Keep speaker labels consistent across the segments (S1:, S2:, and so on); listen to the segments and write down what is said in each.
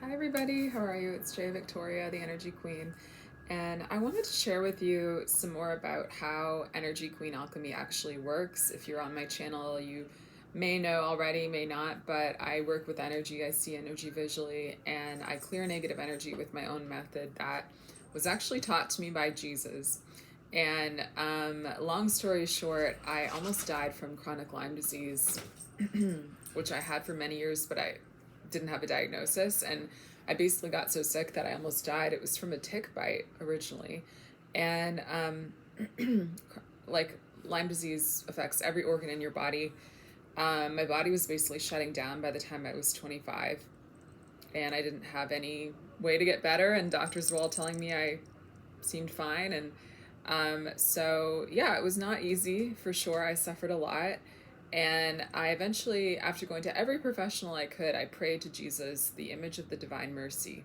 S1: Hi everybody, how are you? It's Jay Victoria, the Energy Queen, and I wanted to share with you some more about how Energy Queen Alchemy actually works. If you're on my channel, you may know already, may not, but I work with energy. I see energy visually, and I clear negative energy with my own method that was actually taught to me by Jesus. And long story short, I almost died from chronic Lyme disease, which I had for many years, but I didn't have a diagnosis. And I basically got so sick that I almost died. It was from a tick bite originally. And like Lyme disease affects every organ in your body. My body was basically shutting down by the time I was 25. And I didn't have any way to get better. And doctors were all telling me I seemed fine. And so, yeah, it was not easy for sure. I suffered a lot. And I eventually, after going to every professional I could, I prayed to Jesus, the image of the divine mercy.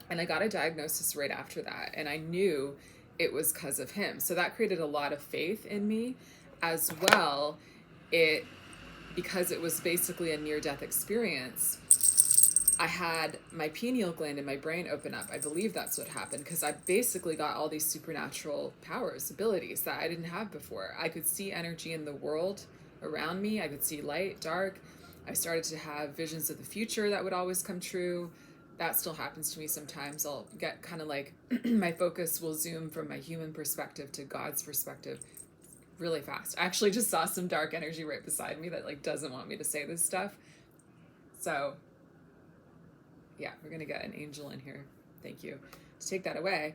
S1: And I got a diagnosis right after that. And I knew it was because of him. So that created a lot of faith in me as well. Because it was basically a near-death experience, I had my pineal gland in my brain open up. I believe that's what happened because I basically got all these supernatural powers, abilities that I didn't have before. I could see energy in the world around me. I could see light, dark. I started to have visions of the future that would always come true. That still happens to me sometimes. I'll get kind of like my focus will zoom from my human perspective to God's perspective really fast. I actually just saw some dark energy right beside me that like doesn't want me to say this stuff. So yeah, we're gonna get an angel in here. Thank you to take that away.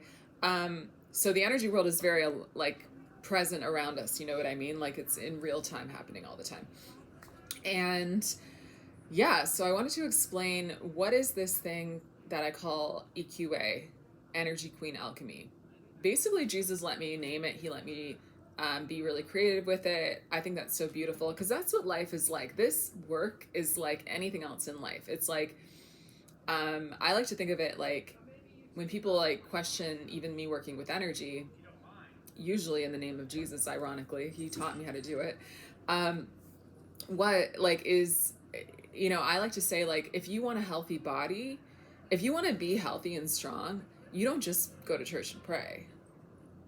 S1: So the energy world is very like present around us. You know what I mean? Like it's in real time happening all the time. And yeah, so I wanted to explain what is this thing that I call EQA, Energy Queen Alchemy. Basically, Jesus let me name it. He let me be really creative with it. I think that's so beautiful because that's what life is like. This work is like anything else in life. It's like I like to think of it like when people like question even me working with energy, usually in the name of Jesus, ironically, he taught me how to do it. What like is, I like to say like if you want a healthy body, if you want to be healthy and strong, you don't just go to church and pray.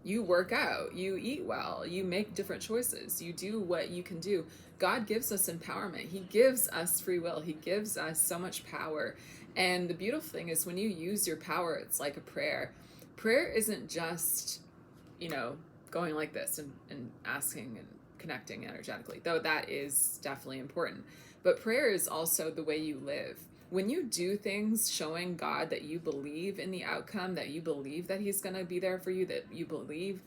S1: You work out, you eat well, you make different choices, you do what you can do. God gives us empowerment. He gives us free will. He gives us so much power. And the beautiful thing is when you use your power, it's like a prayer. Prayer isn't just, going like this and asking and connecting energetically, though that is definitely important. But prayer is also the way you live. When you do things showing God that you believe in the outcome, that you believe that he's going to be there for you, that you believe,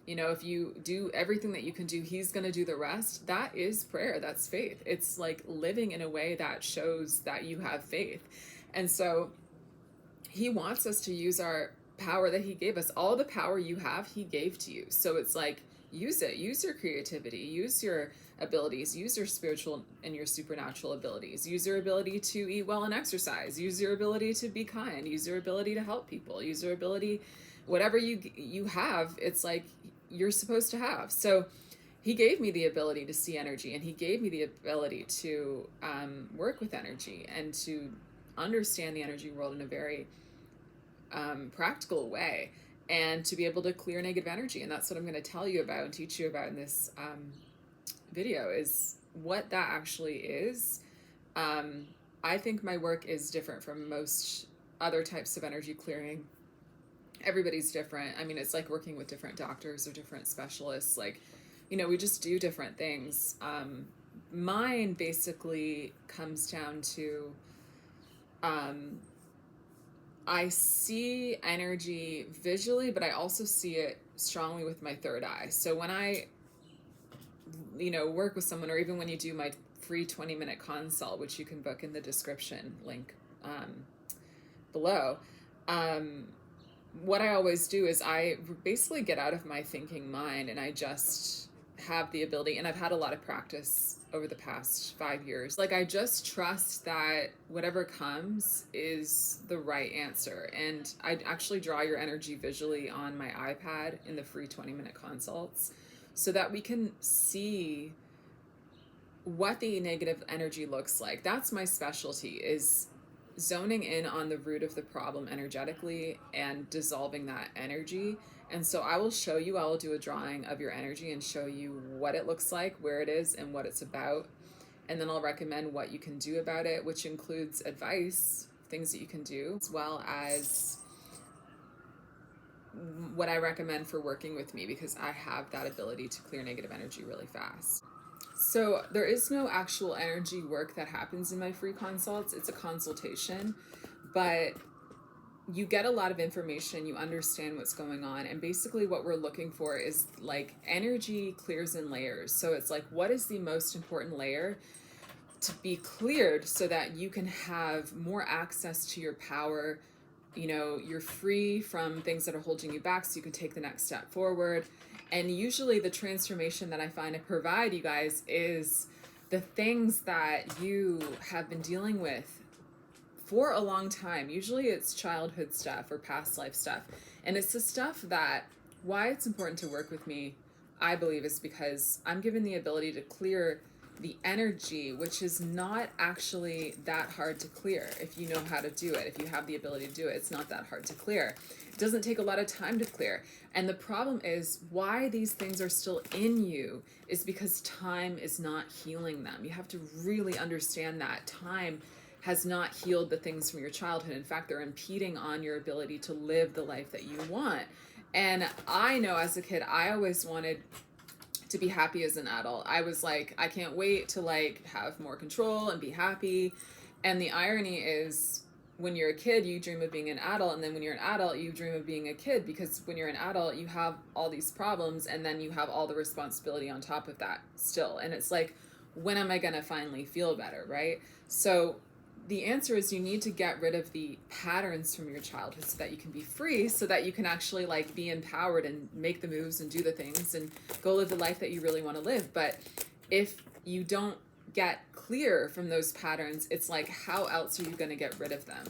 S1: if you do everything that you can do, he's going to do the rest. That is prayer. That's faith. It's like living in a way that shows that you have faith. And so he wants us to use our power that he gave us. All the power you have, he gave to you. So it's like, use it. Use your creativity. Use your abilities. Use your spiritual and your supernatural abilities. Use your ability to eat well and exercise. Use your ability to be kind. Use your ability to help people. Use your ability, whatever you have, it's like you're supposed to have. So he gave me the ability to see energy, and he gave me the ability to work with energy and to understand the energy world in a very practical way, and to be able to clear negative energy. And that's what I'm going to tell you about and teach you about in this video, is what that actually is. I think my work is different from most other types of energy clearing. Everybody's different. I mean, it's like working with different doctors or different specialists. Like, we just do different things. Mine basically comes down to I see energy visually, but I also see it strongly with my third eye. So when I, work with someone, or even when you do my free 20-minute consult, which you can book in the description link below, what I always do is I basically get out of my thinking mind, and I just have the ability, and I've had a lot of practice over the past 5 years. Like, I just trust that whatever comes is the right answer. And I actually draw your energy visually on my iPad in the free 20-minute consults so that we can see what the negative energy looks like. That's my specialty, is zoning in on the root of the problem energetically and dissolving that energy. And so I will show you, I will do a drawing of your energy and show you what it looks like, where it is, and what it's about. And then I'll recommend what you can do about it, which includes advice, things that you can do, as well as what I recommend for working with me, because I have that ability to clear negative energy really fast. So there is no actual energy work that happens in my free consults. It's a consultation, but you get a lot of information, you understand what's going on, and basically what we're looking for is like energy clears in layers. So it's like, what is the most important layer to be cleared so that you can have more access to your power? You know, you're free from things that are holding you back so you can take the next step forward. And usually the transformation that I find to provide you guys is the things that you have been dealing with for a long time. Usually it's childhood stuff or past life stuff. And it's the stuff that, why it's important to work with me, I believe, is because I'm given the ability to clear the energy, which is not actually that hard to clear. If you know how to do it, if you have the ability to do it, it's not that hard to clear. It doesn't take a lot of time to clear. And the problem is why these things are still in you is because time is not healing them. You have to really understand that time has not healed the things from your childhood. In fact, they're impeding on your ability to live the life that you want. And I know as a kid, I always wanted to be happy as an adult. I was like, I can't wait to like have more control and be happy. And the irony is, when you're a kid, you dream of being an adult, and then when you're an adult, you dream of being a kid, because when you're an adult, you have all these problems, and then you have all the responsibility on top of that still. And it's like, when am I gonna finally feel better, right? So the answer is you need to get rid of the patterns from your childhood so that you can be free, so that you can actually like be empowered and make the moves and do the things and go live the life that you really want to live. But if you don't get clear from those patterns, it's like, how else are you going to get rid of them?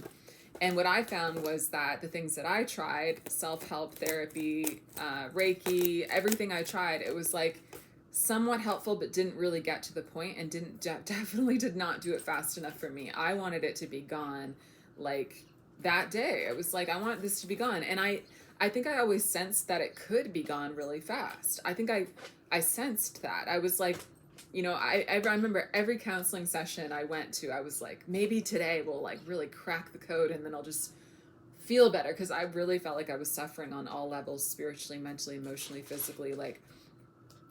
S1: And what I found was that the things that I tried, self-help, therapy, Reiki, everything I tried, it was like somewhat helpful, but didn't really get to the point, and definitely did not do it fast enough for me. I wanted it to be gone like that day. It was like, I want this to be gone. And I think I always sensed that it could be gone really fast. I think I sensed that. I was like, you know, I remember every counseling session I went to, I was like, maybe today we'll like really crack the code and then I'll just feel better. Cause I really felt like I was suffering on all levels, spiritually, mentally, emotionally, physically. Like,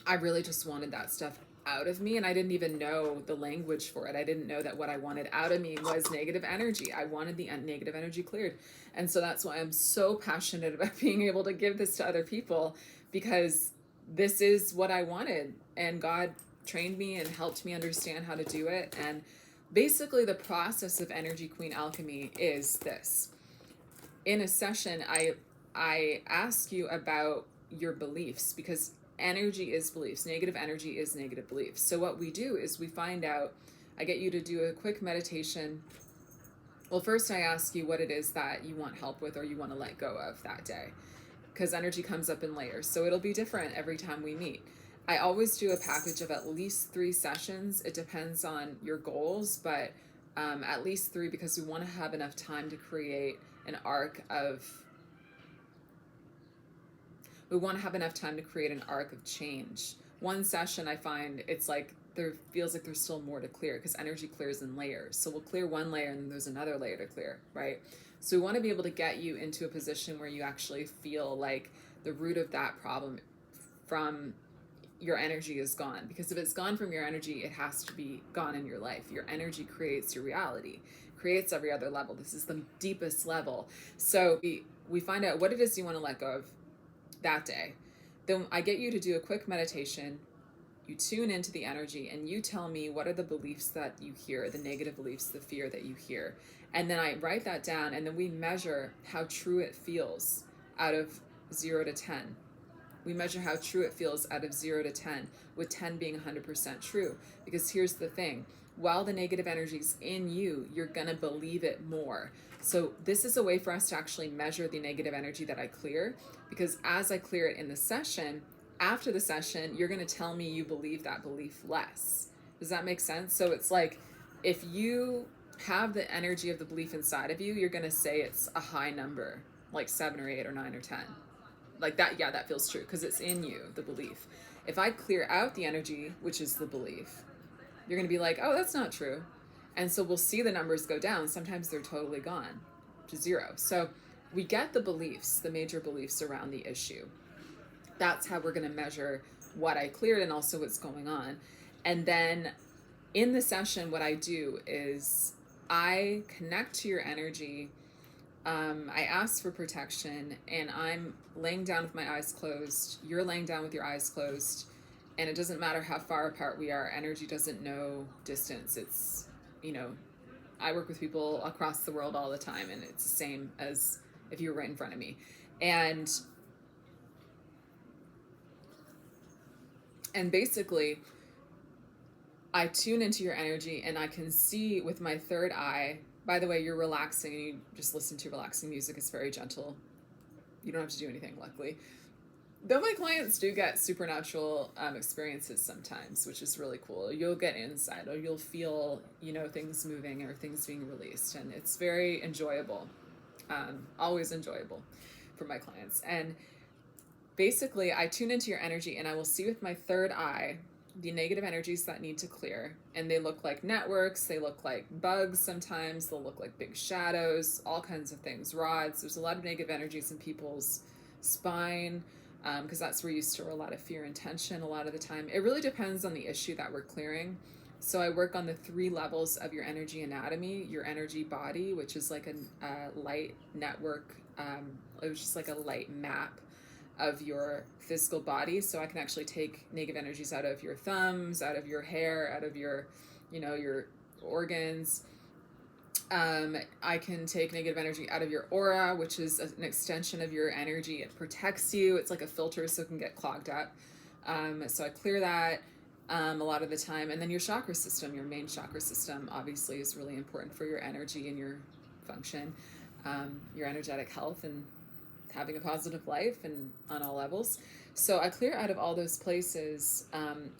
S1: I really just wanted that stuff out of me, and I didn't even know the language for it. I didn't know that what I wanted out of me was negative energy. I wanted the negative energy cleared. And so that's why I'm so passionate about being able to give this to other people, because this is what I wanted. And God trained me and helped me understand how to do it. And basically the process of Energy Queen Alchemy is this. In a session, I ask you about your beliefs, because energy is beliefs. Negative energy is negative beliefs. So what we do is we find out, I get you to do a quick meditation. Well, first I ask you what it is that you want help with or you want to let go of that day, because energy comes up in layers. So it'll be different every time we meet. I always do a package of at least 3 sessions. It depends on your goals, but at least 3, because we want to have enough time to create an arc of change. One session, I find it's like there feels like there's still more to clear, because energy clears in layers. So we'll clear one layer and then there's another layer to clear, right? So we want to be able to get you into a position where you actually feel like the root of that problem from your energy is gone. Because if it's gone from your energy, it has to be gone in your life. Your energy creates your reality, creates every other level. This is the deepest level. So we find out what it is you want to let go of that day. Then I get you to do a quick meditation. You tune into the energy and you tell me what are the beliefs that you hear, the negative beliefs, the fear that you hear. And then I write that down, and then we measure how true it feels out of 0 to 10. We measure how true it feels out of 0 to 10, with 10 being 100% true. Because here's the thing, while the negative energy's in you, you're gonna believe it more. So this is a way for us to actually measure the negative energy that I clear, because as I clear it in the session, after the session, you're gonna tell me you believe that belief less. Does that make sense? So it's like, if you have the energy of the belief inside of you, you're going to say it's a high number, like 7 or 8 or 9 or 10. Like that, yeah, that feels true because it's in you, the belief. If I clear out the energy, which is the belief, you're going to be like, oh, that's not true. And so we'll see the numbers go down. Sometimes they're totally gone to 0. So we get the beliefs, the major beliefs around the issue. That's how we're going to measure what I cleared and also what's going on. And then in the session, what I do is I connect to your energy. I ask for protection, and I'm laying down with my eyes closed. You're laying down with your eyes closed, and it doesn't matter how far apart we are. Energy doesn't know distance. It's, I work with people across the world all the time, and it's the same as if you were right in front of me. And basically, I tune into your energy, and I can see with my third eye. By the way, you're relaxing, and you just listen to relaxing music. It's very gentle. You don't have to do anything, luckily. Though my clients do get supernatural experiences sometimes, which is really cool. You'll get insight, or you'll feel, things moving or things being released. And it's very enjoyable, always enjoyable for my clients. And basically, I tune into your energy, and I will see with my third eye the negative energies that need to clear. And they look like networks, they look like bugs sometimes, they'll look like big shadows, all kinds of things, rods. There's a lot of negative energies in people's spine, because that's where you store a lot of fear and tension a lot of the time. It really depends on the issue that we're clearing. So I work on the 3 levels of your energy anatomy, your energy body, which is like a light network. It was just like a light map of your physical body. So I can actually take negative energies out of your thumbs, out of your hair, out of your, your organs. I can take negative energy out of your aura, which is an extension of your energy. It protects you. It's like a filter, so it can get clogged up. So I clear that a lot of the time. And then your chakra system, your main chakra system, obviously is really important for your energy and your function, your energetic health, and having a positive life, and on all levels. So I clear out of all those places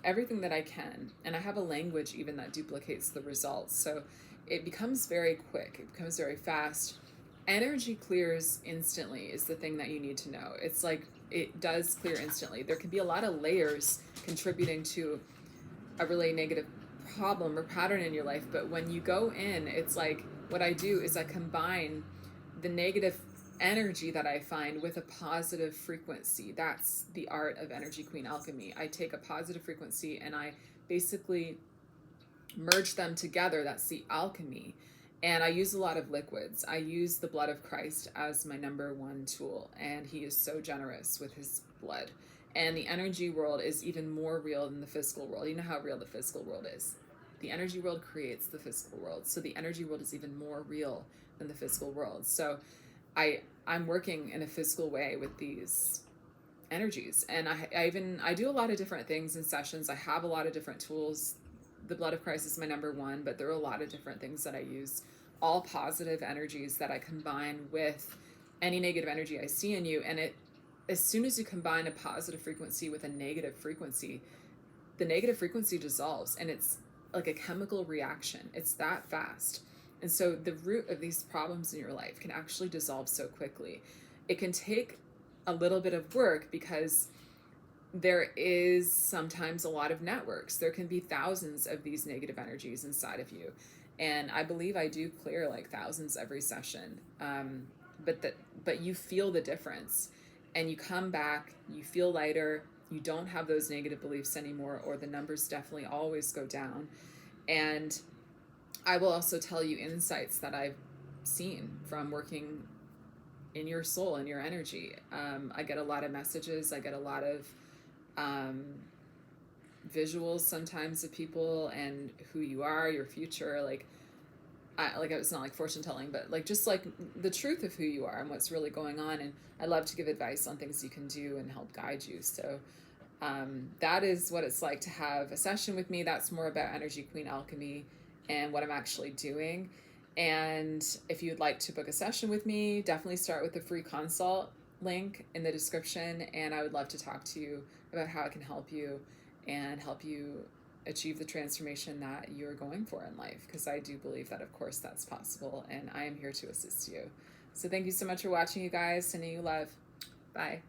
S1: everything that I can. And I have a language even that duplicates the results. So it becomes very quick. It becomes very fast. Energy clears instantly is the thing that you need to know. It's like it does clear instantly. There can be a lot of layers contributing to a really negative problem or pattern in your life. But when you go in, it's like what I do is I combine the negative energy that I find with a positive frequency. That's the art of Energy Queen Alchemy. I take a positive frequency and I basically merge them together. That's the alchemy. And I use a lot of liquids. I use the blood of Christ as my number 1 tool, and he is so generous with his blood. And the energy world is even more real than the physical world. You know how real the physical world is. The energy world creates the physical world. So the energy world is even more real than the physical world. So I'm working in a physical way with these energies. And I do a lot of different things in sessions. I have a lot of different tools. The blood of Christ is my number 1, but there are a lot of different things that I use, all positive energies that I combine with any negative energy I see in you. And as soon as you combine a positive frequency with a negative frequency, the negative frequency dissolves, and it's like a chemical reaction. It's that fast. And so the root of these problems in your life can actually dissolve so quickly. It can take a little bit of work because there is sometimes a lot of networks. There can be thousands of these negative energies inside of you. And I believe I do clear like thousands every session. But you feel the difference, and you come back, you feel lighter, you don't have those negative beliefs anymore, or the numbers definitely always go down. And I will also tell you insights that I've seen from working in your soul and your energy. I get a lot of messages. I get a lot of visuals sometimes of people and who you are, your future. It's not like fortune telling, but like just like the truth of who you are and what's really going on. And I love to give advice on things you can do and help guide you. So that is what it's like to have a session with me. That's more about Energy Queen Alchemy and what I'm actually doing. And if you'd like to book a session with me, definitely start with the free consult link in the description. And I would love to talk to you about how I can help you and help you achieve the transformation that you're going for in life, because I do believe that, of course, that's possible, and I am here to assist you. So thank you so much for watching, you guys. Sending you love. Bye.